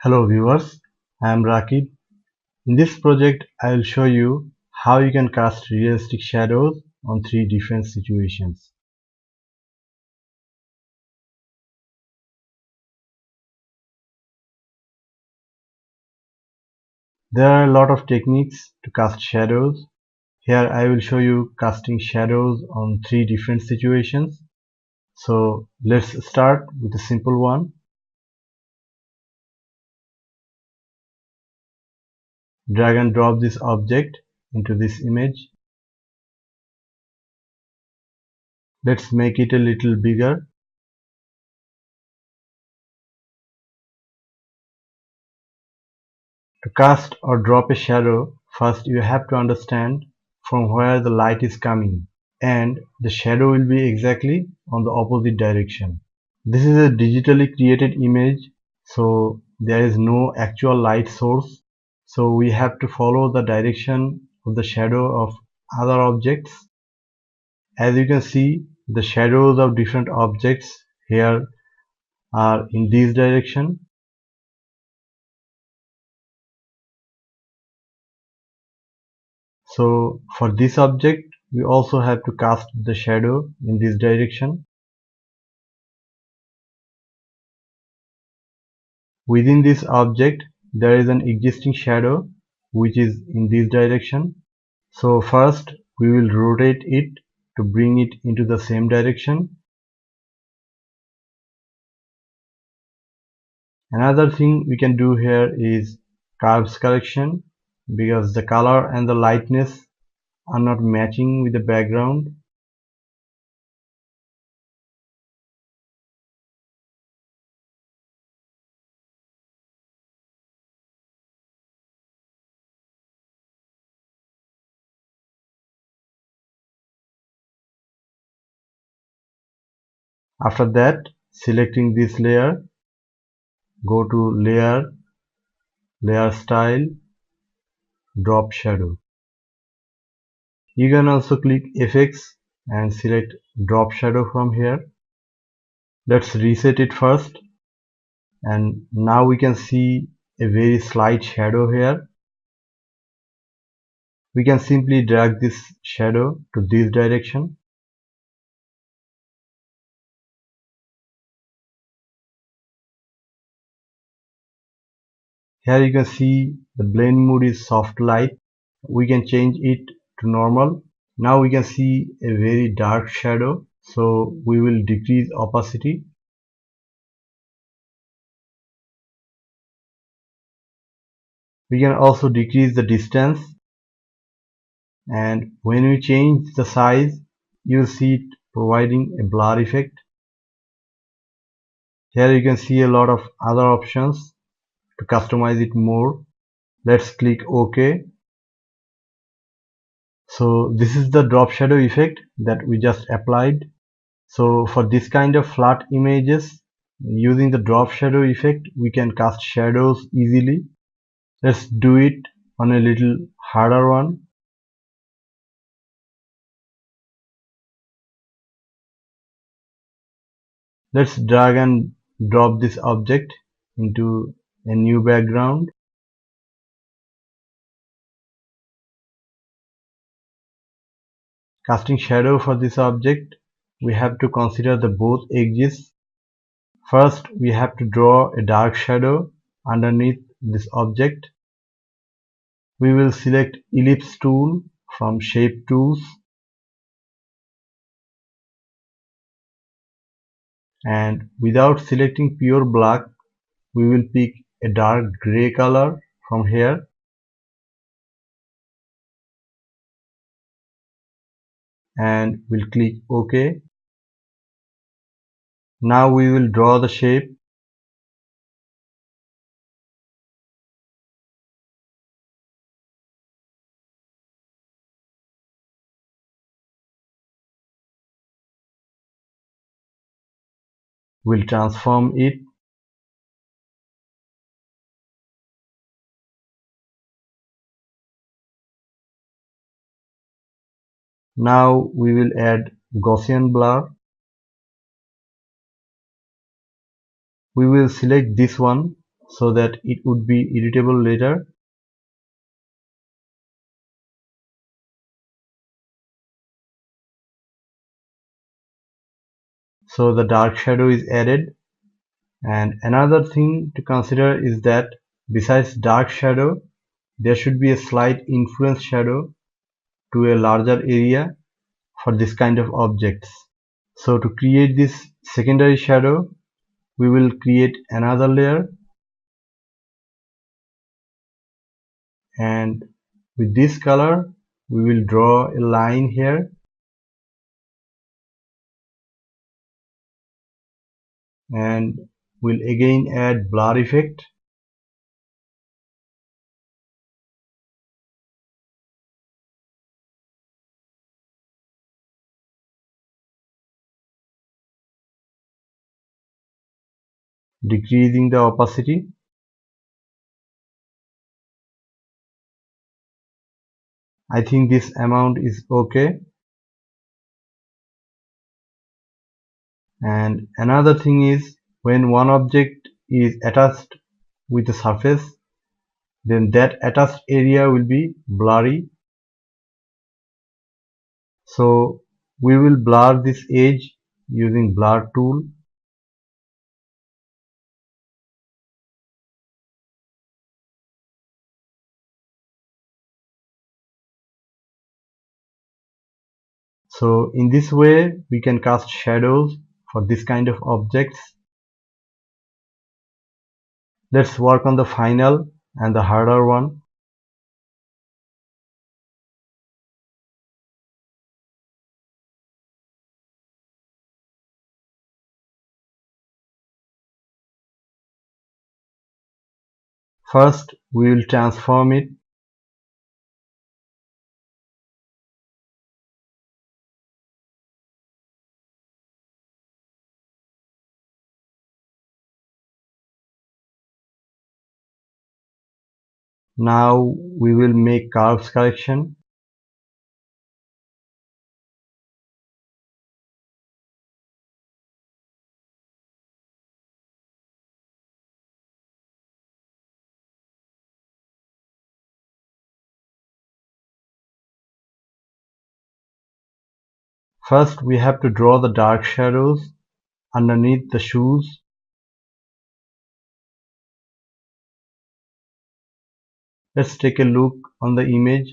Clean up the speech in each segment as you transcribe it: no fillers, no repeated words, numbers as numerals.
Hello viewers, I am Rakib. In this project, I will show you how you can cast realistic shadows on three different situations. There are a lot of techniques to cast shadows. Here I will show you casting shadows on three different situations. So let's start with a simple one. Drag and drop this object into this image. Let's make it a little bigger. To cast or drop a shadow, first you have to understand from where the light is coming, and the shadow will be exactly on the opposite direction. This is a digitally created image, so there is no actual light source, so we have to follow the direction of the shadow of other objects. As you can see, the shadows of different objects here are in this direction. So for this object, we also have to cast the shadow in this direction. Within this object, there is an existing shadow which is in this direction. So first, we will rotate it to bring it into the same direction. Another thing we can do here is curves correction, because the color and the lightness are not matching with the background. After that, selecting this layer, go to layer, layer style, drop shadow. You can also click effects and select drop shadow from here. Let's reset it first, and now we can see a very slight shadow here. We can simply drag this shadow to this direction. Here you can see the blend mode is soft light. We can change it to normal. Now we can see a very dark shadow, so we will decrease opacity. We can also decrease the distance, and when we change the size, you'll see it providing a blur effect. Here you can see a lot of other options to customize it more. Let's click OK. So this is the drop shadow effect that we just applied. So for this kind of flat images, using the drop shadow effect, we can cast shadows easily. Let's do it on a little harder one. Let's drag and drop this object into a new background. Casting shadow for this object, we have to consider the both edges. First, we have to draw a dark shadow underneath this object. We will select Ellipse Tool from Shape Tools, and without selecting pure black, we will pick a dark gray color from here. And we'll click OK. Now we will draw the shape. We'll transform it. Now we will add Gaussian blur. We will select this one so that it would be editable later. So the dark shadow is added. And another thing to consider is that besides dark shadow, there should be a slight influence shadow to a larger area for this kind of objects. So to create this secondary shadow, we will create another layer, and with this color we will draw a line here, and we'll again add blur effect. Decreasing the opacity. I think this amount is okay. And another thing is, when one object is attached with a surface, then that attached area will be blurry. So we will blur this edge using blur tool. So in this way we can cast shadows for this kind of objects. Let's work on the final and the harder one. First we will transform it. Now we will make curves correction. First we have to draw the dark shadows underneath the shoes. Let's take a look on the image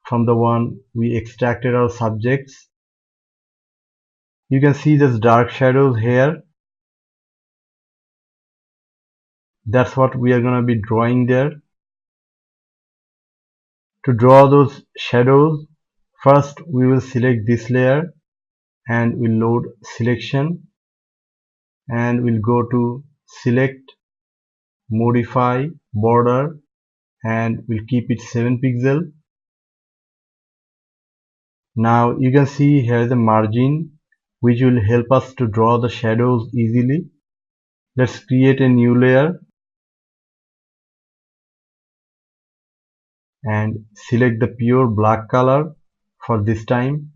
from the one we extracted our subjects. You can see these dark shadows here. That's what we are going to be drawing there. To draw those shadows, first we will select this layer and we'll load selection, and we'll go to select, modify border, and we'll keep it 7 pixel. Now you can see here the margin which will help us to draw the shadows easily. Let's create a new layer and select the pure black color for this time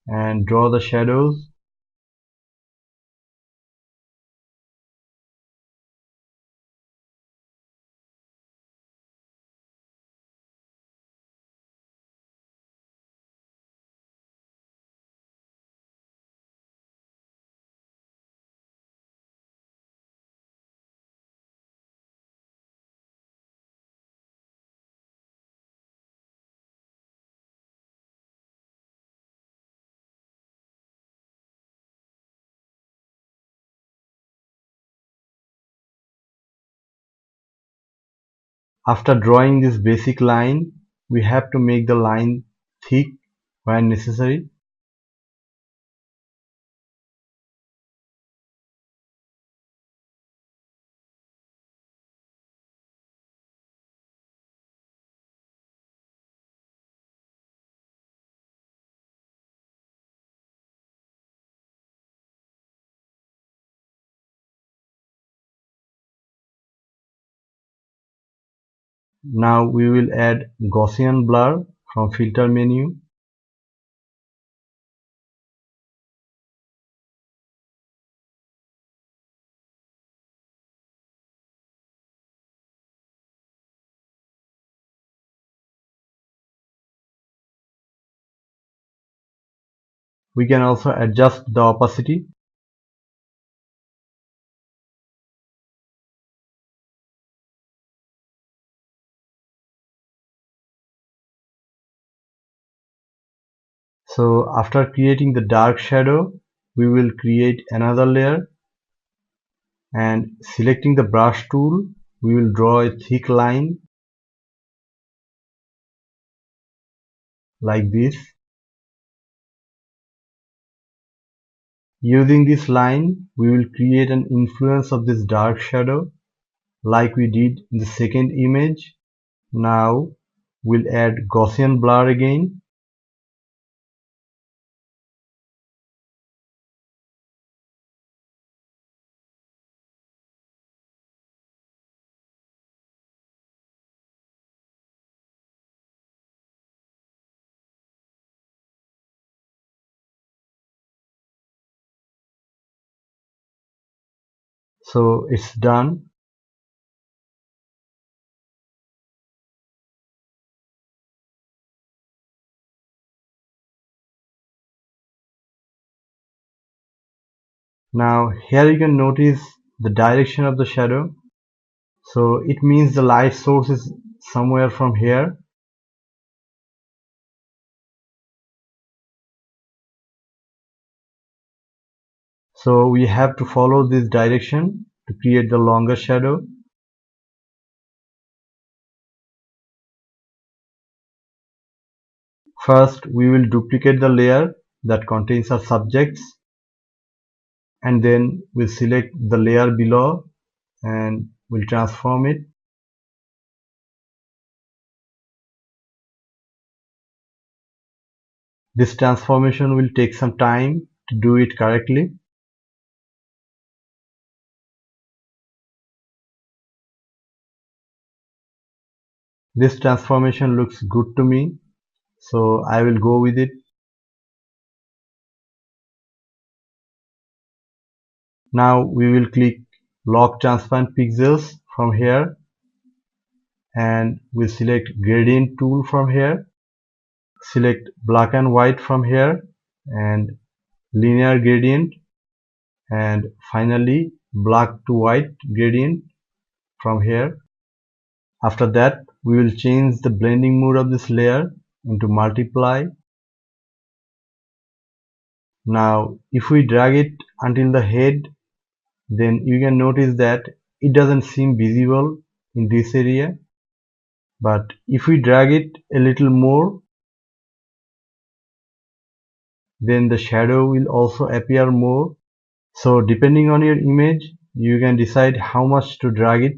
and draw the shadows. After drawing this basic line, we have to make the line thick when necessary. Now we will add Gaussian blur from filter menu. we can also adjust the opacity. So after creating the dark shadow, we will create another layer, and selecting the brush tool, we will draw a thick line like this. Using this line, we will create an influence of this dark shadow like we did in the second image. Now we'll add Gaussian blur again. So it's done. Now here you can notice the direction of the shadow. So it means the light source is somewhere from here. So we have to follow this direction to create the longer shadow. First, we will duplicate the layer that contains our subjects, and then we'll select the layer below and we'll transform it. This transformation will take some time to do it correctly. This transformation looks good to me, so I will go with it. Now we will click Lock Transparent Pixels from here, and we'll select Gradient tool from here. Select Black and White from here, and Linear Gradient, and finally Black to White Gradient from here. After that, we will change the blending mode of this layer into multiply. Now if we drag it until the head, then you can notice that it doesn't seem visible in this area. But if we drag it a little more, then the shadow will also appear more. So depending on your image, you can decide how much to drag it.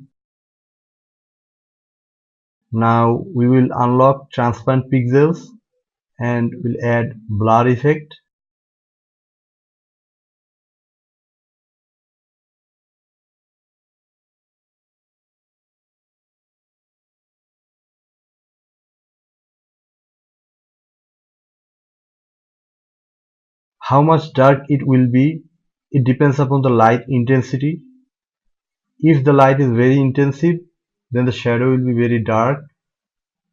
Now we will unlock transparent pixels and we'll add blur effect. How much dark it will be, it depends upon the light intensity. If the light is very intensive, then the shadow will be very dark,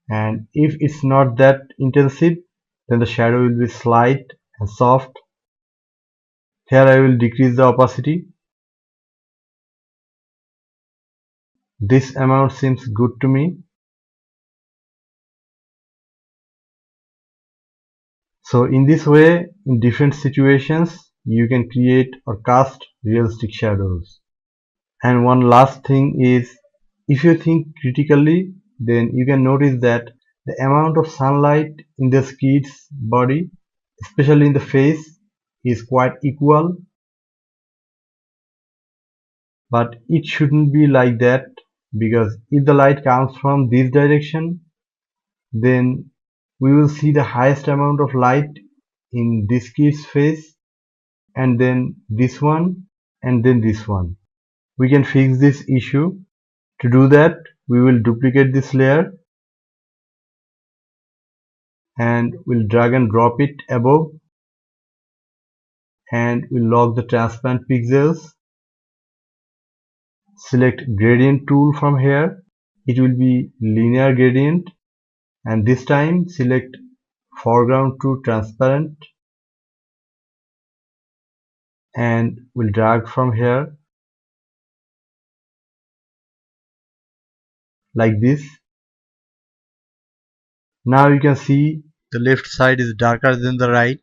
and if it's not that intensive, then the shadow will be slight and soft. Here I will decrease the opacity. This amount seems good to me. So in this way, in different situations, you can create or cast realistic shadows. And one last thing is, if you think critically, then you can notice that the amount of sunlight in the kid's body, especially in the face, is quite equal. But it shouldn't be like that, because if the light comes from this direction, then we will see the highest amount of light in this kid's face, and then this one, and then this one. We can fix this issue. To do that, we will duplicate this layer and we'll drag and drop it above, and we'll lock the transparent pixels. Select gradient tool from here. It will be linear gradient, and this time select foreground to transparent. and we'll drag from here like this. Now you can see the left side is darker than the right,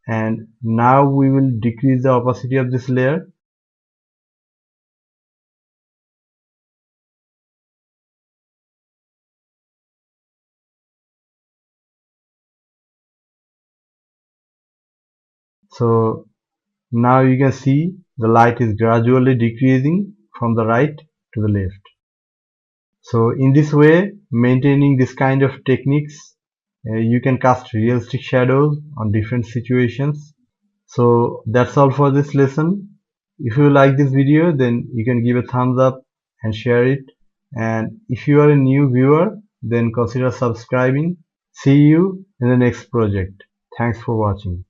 and now we will decrease the opacity of this layer. So now you can see the light is gradually decreasing from the right to the left. So in this way, maintaining this kind of techniques, you can cast realistic shadows on different situations. So that's all for this lesson. If you like this video, then you can give a thumbs up and share it. And if you are a new viewer, then consider subscribing. See you in the next project. Thanks for watching.